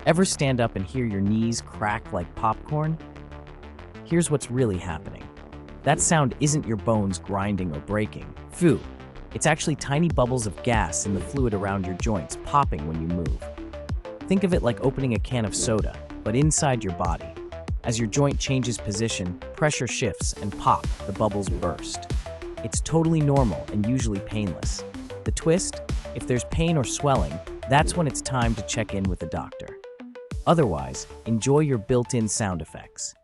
Ever stand up and hear your knees crack like popcorn? Here's what's really happening. That sound isn't your bones grinding or breaking. Phew. It's actually tiny bubbles of gas in the fluid around your joints popping when you move. Think of it like opening a can of soda, but inside your body. As your joint changes position, pressure shifts and pop, the bubbles burst. It's totally normal and usually painless. The twist? If there's pain or swelling, that's when it's time to check in with a doctor. Otherwise, enjoy your built-in sound effects.